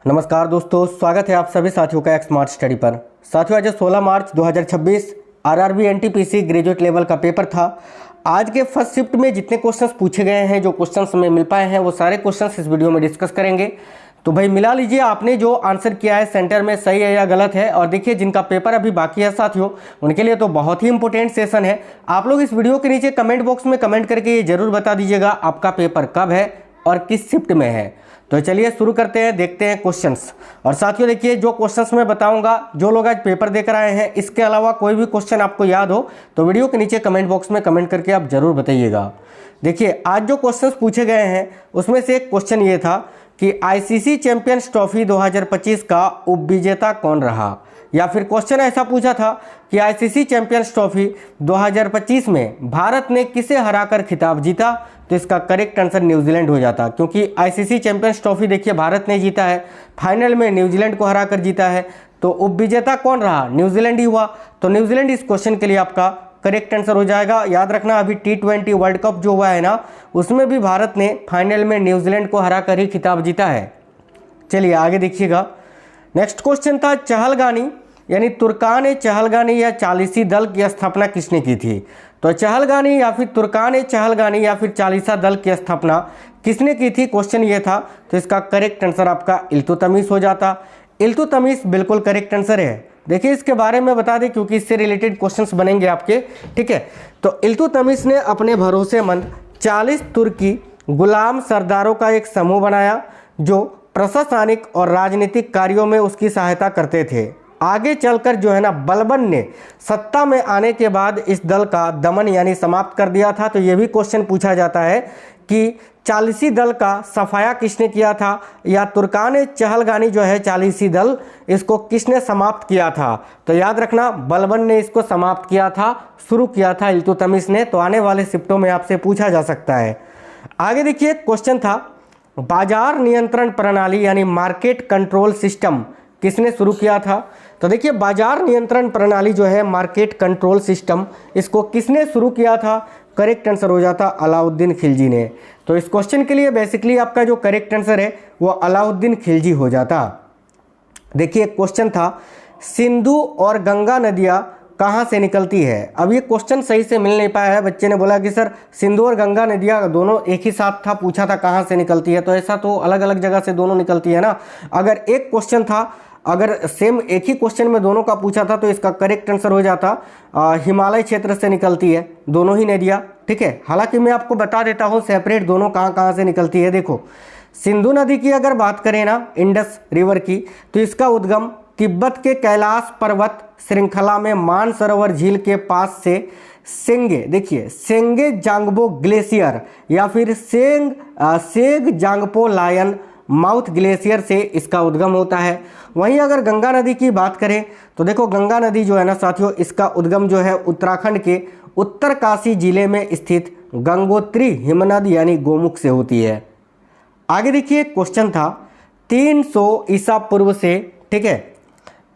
नमस्कार दोस्तों, स्वागत है आप सभी साथियों का एक स्मार्ट स्टडी पर। साथियों, आज 16 मार्च 2026 आरआरबी एनटीपीसी ग्रेजुएट लेवल का पेपर था। आज के फर्स्ट शिफ्ट में जितने क्वेश्चंस पूछे गए हैं, जो क्वेश्चंस हमें मिल पाए हैं, वो सारे क्वेश्चंस इस वीडियो में डिस्कस करेंगे। तो भाई मिला लीजिए आपने जो आंसर किया है सेंटर में सही है या गलत है। और देखिए जिनका पेपर अभी बाकी है साथियों, उनके लिए तो बहुत ही इंपॉर्टेंट सेशन है। आप लोग इस वीडियो के नीचे कमेंट बॉक्स में कमेंट करके ये जरूर बता दीजिएगा आपका पेपर कब है और किस शिफ्ट में है। तो चलिए शुरू करते हैं, देखते हैं क्वेश्चंस। और साथियों देखिए, जो क्वेश्चंस मैं बताऊंगा, जो लोग आज पेपर देकर आए हैं, इसके अलावा कोई भी क्वेश्चन आपको याद हो तो वीडियो के नीचे कमेंट बॉक्स में कमेंट करके आप जरूर बताइएगा। देखिए आज जो क्वेश्चंस पूछे गए हैं उसमें से एक क्वेश्चन ये था कि आईसीसी चैंपियंस ट्रॉफी 2025 का उपविजेता कौन रहा। या फिर क्वेश्चन ऐसा पूछा था कि आईसीसी चैंपियंस ट्रॉफी 2025 में भारत ने किसे हराकर खिताब जीता। तो इसका करेक्ट आंसर न्यूजीलैंड हो जाता, क्योंकि आईसीसी चैंपियंस ट्रॉफी देखिए भारत ने जीता है, फाइनल में न्यूजीलैंड को हराकर जीता है। तो उपविजेता कौन रहा? न्यूजीलैंड ही हुआ। तो न्यूजीलैंड इस क्वेश्चन के लिए आपका करेक्ट आंसर हो जाएगा। याद रखना, अभी T20 वर्ल्ड कप जो हुआ है ना, उसमें भी भारत ने फाइनल में न्यूजीलैंड को हराकर ही खिताब जीता है। चलिए आगे देखिएगा। नेक्स्ट क्वेश्चन था चहलगानी यानी तुर्कान चहलगानी या चालीसी दल की स्थापना किसने की थी। तो चहलगानी या फिर तुर्कान चहलगानी या फिर चालीसा दल की स्थापना किसने की थी, क्वेश्चन ये था। तो इसका करेक्ट आंसर आपका इल्तुतमिश हो जाता। इल्तुतमिश बिल्कुल करेक्ट आंसर है। देखिए इसके बारे में बता दें क्योंकि इससे रिलेटेड क्वेश्चंस बनेंगे आपके, ठीक है। तो इल्तुतमिश ने अपने भरोसेमंद 40 तुर्की गुलाम सरदारों का एक समूह बनाया जो प्रशासनिक और राजनीतिक कार्यों में उसकी सहायता करते थे। आगे चलकर जो है ना, बलबन ने सत्ता में आने के बाद इस दल का दमन यानी समाप्त कर दिया था। तो ये भी क्वेश्चन पूछा जाता है कि चालीसी दल का सफाया किसने किया था, या तुर्कान चहलगानी जो है चालीसी दल, इसको किसने समाप्त किया था। तो याद रखना, बलबन ने इसको समाप्त किया था, शुरू किया था इल्तुतमिश ने। तो आने वाले शिफ्टों में आपसे पूछा जा सकता है। आगे देखिए क्वेश्चन था बाजार नियंत्रण प्रणाली यानी मार्केट कंट्रोल सिस्टम किसने शुरू किया था। तो देखिए बाजार नियंत्रण प्रणाली जो है मार्केट कंट्रोल सिस्टम, इसको किसने शुरू किया था। करेक्ट आंसर हो जाता अलाउद्दीन खिलजी ने। तो इस क्वेश्चन के लिए बेसिकली आपका जो करेक्ट आंसर है वो अलाउद्दीन खिलजी हो जाता। देखिए क्वेश्चन था सिंधु और गंगा नदियाँ कहाँ से निकलती है। अब ये क्वेश्चन सही से मिल नहीं पाया है। बच्चे ने बोला कि सर सिंधु और गंगा नदियाँ दोनों एक ही साथ था, पूछा था कहाँ से निकलती है। तो ऐसा तो अलग अलग जगह से दोनों निकलती है ना। अगर एक क्वेश्चन था, अगर सेम एक ही क्वेश्चन में दोनों का पूछा था तो इसका करेक्ट आंसर हो जाता हिमालय क्षेत्र से निकलती है दोनों ही नदियाँ, ठीक है। हालांकि मैं आपको बता देता हूँ सेपरेट दोनों कहाँ कहाँ से निकलती है। देखो सिंधु नदी की अगर बात करें ना, इंडस रिवर की, तो इसका उद्गम तिब्बत के कैलाश पर्वत श्रृंखला में मानसरोवर झील के पास से सेंगे, देखिए सेंगे जांगबो ग्लेशियर या फिर Seng Zangpo lion mouth glacier से इसका उद्गम होता है। वहीं अगर गंगा नदी की बात करें तो देखो गंगा नदी जो है ना साथियों, इसका उद्गम जो है उत्तराखंड के उत्तरकाशी जिले में स्थित गंगोत्री हिमनद यानी गोमुख से होती है। आगे देखिए क्वेश्चन था 300 ईसा पूर्व से, ठीक है,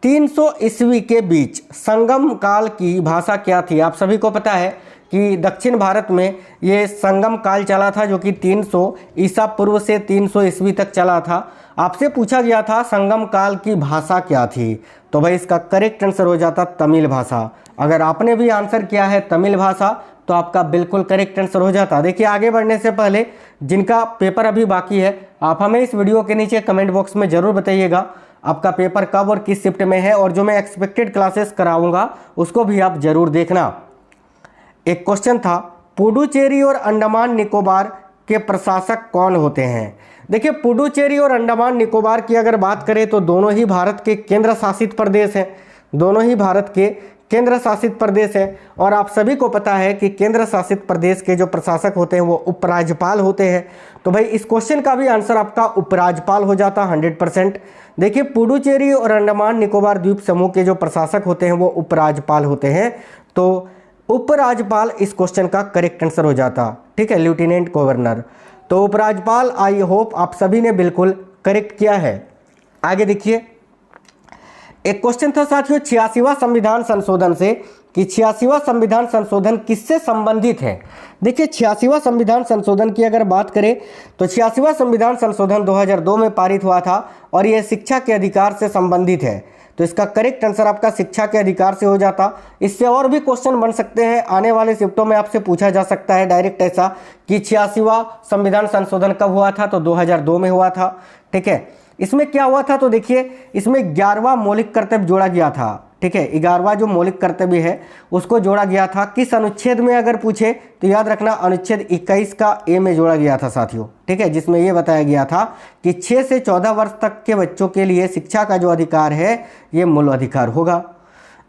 300 ईस्वी के बीच संगम काल की भाषा क्या थी। आप सभी को पता है कि दक्षिण भारत में ये संगम काल चला था जो कि 300 ईसा पूर्व से 300 ईस्वी तक चला था। आपसे पूछा गया था संगम काल की भाषा क्या थी। तो भाई इसका करेक्ट आंसर हो जाता तमिल भाषा। अगर आपने भी आंसर किया है तमिल भाषा तो आपका बिल्कुल करेक्ट आंसर हो जाता। देखिए आगे बढ़ने से पहले जिनका पेपर अभी बाकी है, आप हमें इस वीडियो के नीचे कमेंट बॉक्स में ज़रूर बताइएगा आपका पेपर कब और किस शिफ्ट में है, और जो मैं एक्सपेक्टेड क्लासेस कराऊंगा उसको भी आप जरूर देखना। एक क्वेश्चन था पुडुचेरी और अंडमान निकोबार के प्रशासक कौन होते हैं। देखिए पुडुचेरी और अंडमान निकोबार की अगर बात करें तो दोनों ही भारत के केंद्र शासित प्रदेश हैं, दोनों ही भारत के केंद्र शासित प्रदेश है। और आप सभी को पता है कि केंद्र शासित प्रदेश के जो प्रशासक होते हैं वो उपराज्यपाल होते हैं। तो भाई इस क्वेश्चन का भी आंसर आपका उपराज्यपाल हो जाता 100%। देखिए पुडुचेरी और अंडमान निकोबार द्वीप समूह के जो प्रशासक होते हैं वो उपराज्यपाल होते हैं। तो उपराज्यपाल इस क्वेश्चन का करेक्ट आंसर हो जाता, ठीक है, लेफ्टिनेंट गवर्नर। तो उपराज्यपाल, आई होप आप सभी ने बिल्कुल करेक्ट किया है। आगे देखिए एक क्वेश्चन था साथियों 86वां संविधान संशोधन से कि 86वां संविधान संशोधन किससे संबंधित है। देखिए 86वां संविधान संशोधन की अगर बात करें तो 86वां संविधान संशोधन 2002 में पारित हुआ था और यह शिक्षा के अधिकार से संबंधित है। तो इसका करेक्ट आंसर आपका शिक्षा के अधिकार से हो जाता। इससे और भी क्वेश्चन बन सकते हैं, आने वाले शिफ्टों में आपसे पूछा जा सकता है डायरेक्ट ऐसा कि 86वां संविधान संशोधन कब हुआ था, तो 2002 में हुआ था। ठीक है, इसमें क्या हुआ था, तो देखिए इसमें 11वां मौलिक कर्तव्य जोड़ा गया था। ठीक है, 11वां जो मौलिक कर्तव्य है उसको जोड़ा गया था। किस अनुच्छेद में अगर पूछे तो याद रखना अनुच्छेद 21 का ए में जोड़ा गया था साथियों। ठीक है, जिसमें यह बताया गया था कि 6 से 14 वर्ष तक के बच्चों के लिए शिक्षा का जो अधिकार है ये मूल अधिकार होगा।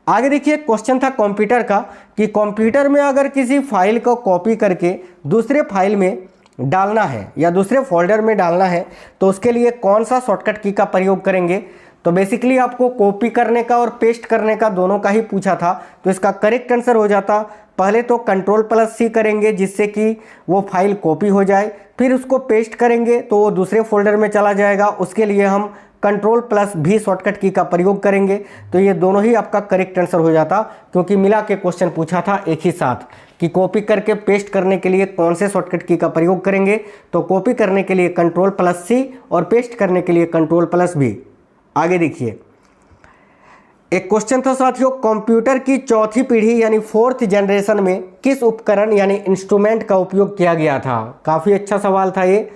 आगे देखिए क्वेश्चन था कंप्यूटर का कि कंप्यूटर में अगर किसी फाइल को कॉपी करके दूसरे फाइल में डालना है या दूसरे फोल्डर में डालना है तो उसके लिए कौन सा शॉर्टकट की का प्रयोग करेंगे। तो बेसिकली आपको कॉपी करने का और पेस्ट करने का दोनों का ही पूछा था। तो इसका करेक्ट आंसर हो जाता, पहले तो Ctrl+C करेंगे जिससे कि वो फाइल कॉपी हो जाए, फिर उसको पेस्ट करेंगे तो वो दूसरे फोल्डर में चला जाएगा। उसके लिए हम Ctrl+V शॉर्टकट की का प्रयोग करेंगे। तो ये दोनों ही आपका करेक्ट आंसर हो जाता, क्योंकि मिला के क्वेश्चन पूछा था एक ही साथ कि कॉपी करके पेस्ट करने के लिए कौन से शॉर्टकट की का प्रयोग करेंगे। तो कॉपी करने के लिए Ctrl+C और पेस्ट करने के लिए Ctrl+V। आगे देखिए एक क्वेश्चन था साथियों, कंप्यूटर की चौथी पीढ़ी यानी 4th जनरेशन में किस उपकरण यानी इंस्ट्रूमेंट का उपयोग किया गया था। काफ़ी अच्छा सवाल था ये।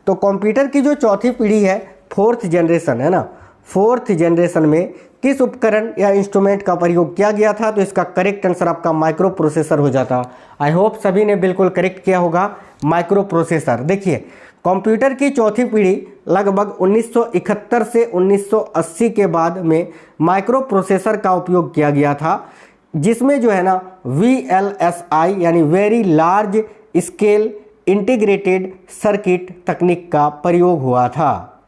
तो कंप्यूटर की जो चौथी पीढ़ी है 4th जनरेशन है ना, 4th जनरेशन में किस उपकरण या इंस्ट्रूमेंट का प्रयोग किया गया था। तो इसका करेक्ट आंसर आपका माइक्रो प्रोसेसर हो जाता। आई होप सभी ने बिल्कुल करेक्ट किया होगा, माइक्रो प्रोसेसर। देखिए कंप्यूटर की चौथी पीढ़ी लगभग 1971 से 1980 के बाद में माइक्रो प्रोसेसर का उपयोग किया गया था, जिसमें जो है ना VLSI यानी very large scale integrated circuit तकनीक का प्रयोग हुआ था।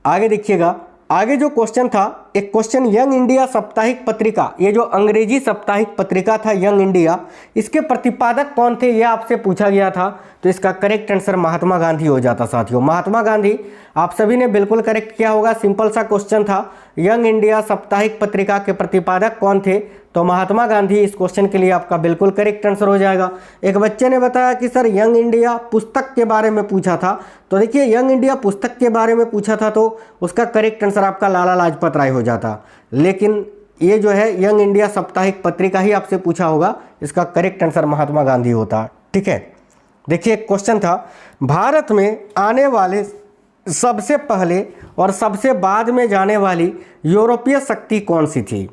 आगे देखिएगा, आगे जो क्वेश्चन था एक क्वेश्चन यंग इंडिया साप्ताहिक पत्रिका, ये जो अंग्रेजी साप्ताहिक पत्रिका था यंग इंडिया, इसके प्रतिपादक कौन थे ये आपसे पूछा गया था। तो इसका करेक्ट आंसर महात्मा गांधी हो जाता साथियों। महात्मा गांधी आप सभी ने बिल्कुल करेक्ट किया होगा, सिंपल सा क्वेश्चन था। यंग इंडिया साप्ताहिक पत्रिका के प्रतिपादक कौन थे, तो महात्मा गांधी। इस क्वेश्चन के लिए आपका बिल्कुल करेक्ट आंसर हो जाएगा। एक बच्चे ने बताया कि सर यंग इंडिया पुस्तक के बारे में पूछा था। तो देखिए यंग इंडिया पुस्तक के बारे में पूछा था तो उसका करेक्ट आंसर आपका लाला लाजपत राय हो जाता, लेकिन ये जो है यंग इंडिया साप्ताहिक पत्रिका ही आपसे पूछा होगा, इसका करेक्ट आंसर महात्मा गांधी होता। ठीक है, देखिए एक क्वेश्चन था भारत में आने वाले सबसे पहले और सबसे बाद में जाने वाली यूरोपीय शक्ति कौन सी थी।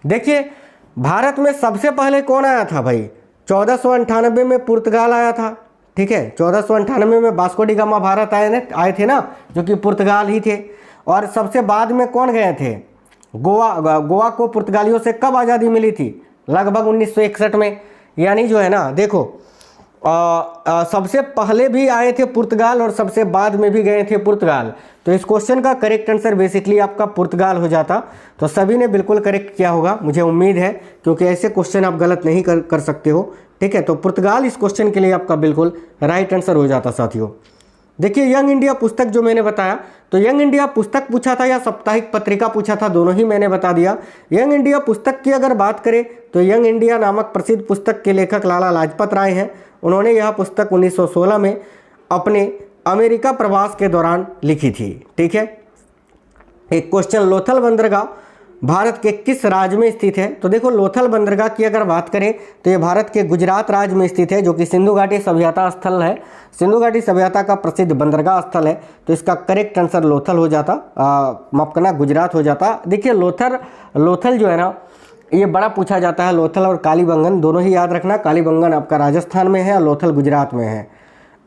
देखिए भारत में सबसे पहले कौन आया था भाई, 1498 में पुर्तगाल आया था। ठीक है, 1498 में वास्को डी गामा भारत आए थे ना, जो कि पुर्तगाल ही थे। और सबसे बाद में कौन गए थे, गोवा को पुर्तगालियों से कब आज़ादी मिली थी, लगभग 1961 में। यानी जो है ना देखो सबसे पहले भी आए थे पुर्तगाल और सबसे बाद में भी गए थे पुर्तगाल। तो इस क्वेश्चन का करेक्ट आंसर बेसिकली आपका पुर्तगाल हो जाता। तो सभी ने बिल्कुल करेक्ट किया होगा, मुझे उम्मीद है, क्योंकि ऐसे क्वेश्चन आप गलत नहीं कर सकते हो। ठीक है, तो पुर्तगाल इस क्वेश्चन के लिए आपका बिल्कुल राइट आंसर हो जाता साथियों। देखिए यंग इंडिया पुस्तक जो मैंने बताया, तो यंग इंडिया पुस्तक पूछा था या साप्ताहिक पत्रिका पूछा था, दोनों ही मैंने बता दिया। यंग इंडिया पुस्तक की अगर बात करें तो यंग इंडिया नामक प्रसिद्ध पुस्तक के लेखक लाला लाजपत राय हैं। उन्होंने यह पुस्तक 1916 में अपने अमेरिका प्रवास के दौरान लिखी थी। ठीक है, एक क्वेश्चन लोथल बंदरगाह भारत के किस राज्य में स्थित है। तो देखो लोथल बंदरगाह की अगर बात करें तो ये भारत के गुजरात राज्य में स्थित है, जो कि सिंधु घाटी सभ्यता स्थल है। सिंधु घाटी सभ्यता का प्रसिद्ध बंदरगाह स्थल है। तो इसका करेक्ट आंसर लोथल हो जाता, माफ करना गुजरात हो जाता। देखिए लोथल जो है ना ये बड़ा पूछा जाता है। लोथल और कालीबंगन दोनों ही याद रखना, कालीबंगन आपका राजस्थान में है और लोथल गुजरात में है।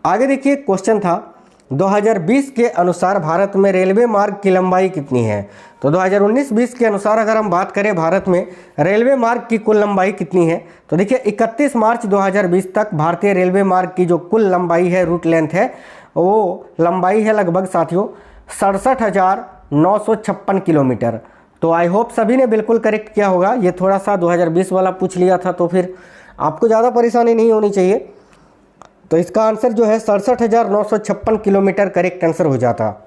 आगे देखिए क्वेश्चन था 2020 के अनुसार भारत में रेलवे मार्ग की लंबाई कितनी है। तो 2019-20 के अनुसार अगर हम बात करें भारत में रेलवे मार्ग की कुल लंबाई कितनी है, तो देखिए 31 मार्च 2020 तक भारतीय रेलवे मार्ग की जो कुल लंबाई है, रूट लेंथ है, वो लंबाई है लगभग साथियों 67,956 किलोमीटर। तो आई होप सभी ने बिल्कुल करेक्ट किया होगा। ये थोड़ा सा 2020 वाला पूछ लिया था तो फिर आपको ज़्यादा परेशानी नहीं होनी चाहिए। तो इसका आंसर जो है 67,956 किलोमीटर करेक्ट आंसर हो जाता।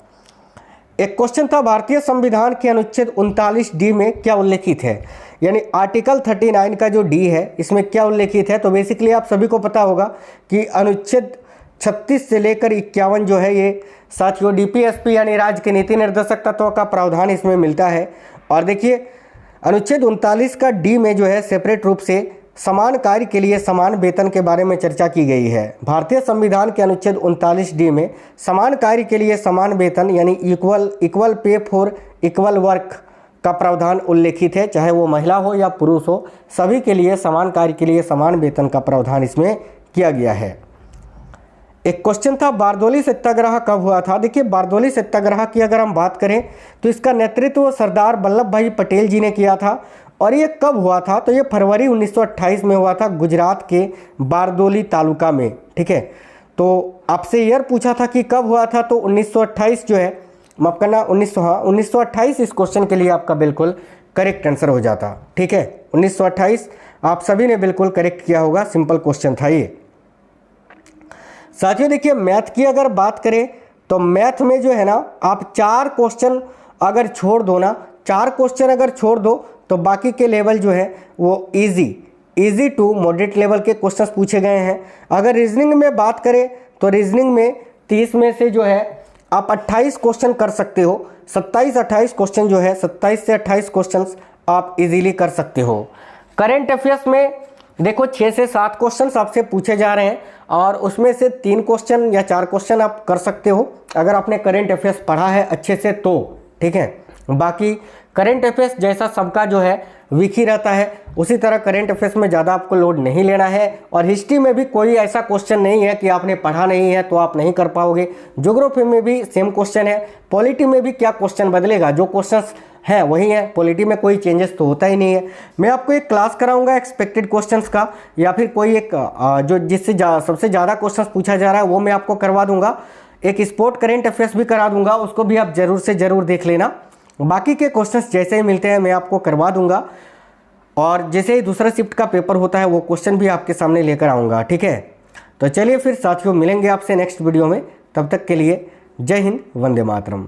एक क्वेश्चन था भारतीय संविधान के अनुच्छेद 39D में क्या उल्लेखित है, यानी आर्टिकल 39 का जो डी है इसमें क्या उल्लेखित है। तो बेसिकली आप सभी को पता होगा कि अनुच्छेद 36 से लेकर 51 जो है ये साथियों डीपीएसपी यानी राज्य के नीति निर्देशक तत्वों का प्रावधान इसमें मिलता है। और देखिए अनुच्छेद 39 का डी में जो है सेपरेट रूप से समान कार्य के लिए समान वेतन के बारे में चर्चा की गई है। भारतीय संविधान के अनुच्छेद 39D में समान कार्य के लिए समान वेतन यानी equal pay for equal work का प्रावधान उल्लेखित है, चाहे वो महिला हो या पुरुष हो, सभी के लिए समान कार्य के लिए समान वेतन का प्रावधान इसमें किया गया है। एक क्वेश्चन था बारदोली सत्याग्रह कब हुआ था। देखिए बारदोली सत्याग्रह की अगर हम बात करें तो इसका नेतृत्व सरदार वल्लभ भाई पटेल जी ने किया था। और ये कब हुआ था, तो ये फरवरी 1928 में हुआ था गुजरात के बारदोली तालुका में। ठीक है, तो आपसे ईयर पूछा था कि कब हुआ था, तो 1928 जो है, माफ करना 1928 इस क्वेश्चन के लिए आपका बिल्कुल करेक्ट आंसर हो जाता। ठीक है, 1928 आप सभी ने बिल्कुल करेक्ट किया होगा, सिंपल क्वेश्चन था ये। साथियों देखिए मैथ की अगर बात करें तो मैथ में जो है ना आप 4 क्वेश्चन अगर छोड़ दो ना, 4 क्वेश्चन अगर छोड़ दो तो बाकी के लेवल जो है वो इजी टू मॉडरेट लेवल के क्वेश्चंस पूछे गए हैं। अगर रीजनिंग में बात करें तो रीजनिंग में 30 में से जो है आप 28 क्वेश्चन कर सकते हो। 27-28 क्वेश्चन जो है 27 से 28 क्वेश्चंस आप इजीली कर सकते हो। करेंट अफेयर्स में देखो 6 से 7 क्वेश्चन आपसे पूछे जा रहे हैं और उसमें से 3 क्वेश्चन या 4 क्वेश्चन आप कर सकते हो अगर आपने करेंट अफेयर्स पढ़ा है अच्छे से तो। ठीक है, बाकी करेंट अफेयर्स जैसा सबका जो है वीक ही रहता है, उसी तरह करेंट अफेयर्स में ज़्यादा आपको लोड नहीं लेना है। और हिस्ट्री में भी कोई ऐसा क्वेश्चन नहीं है कि आपने पढ़ा नहीं है तो आप नहीं कर पाओगे। ज्योग्राफी में भी सेम क्वेश्चन है। पॉलिटी में भी क्या क्वेश्चन बदलेगा, जो क्वेश्चंस हैं वही है, पॉलिटी में कोई चेंजेस तो होता ही नहीं है। मैं आपको एक क्लास कराऊंगा एक्सपेक्टेड क्वेश्चंस का, या फिर कोई एक जो जिससे सबसे ज़्यादा क्वेश्चंस पूछा जा रहा है वो मैं आपको करवा दूंगा। एक स्पोर्ट करेंट अफेयर्स भी करा दूंगा, उसको भी आप जरूर से ज़रूर देख लेना। बाकी के क्वेश्चंस जैसे ही मिलते हैं मैं आपको करवा दूंगा, और जैसे ही दूसरा शिफ्ट का पेपर होता है वो क्वेश्चन भी आपके सामने लेकर आऊँगा। ठीक है, तो चलिए फिर साथियों मिलेंगे आपसे नेक्स्ट वीडियो में। तब तक के लिए जय हिंद, वंदे मातरम।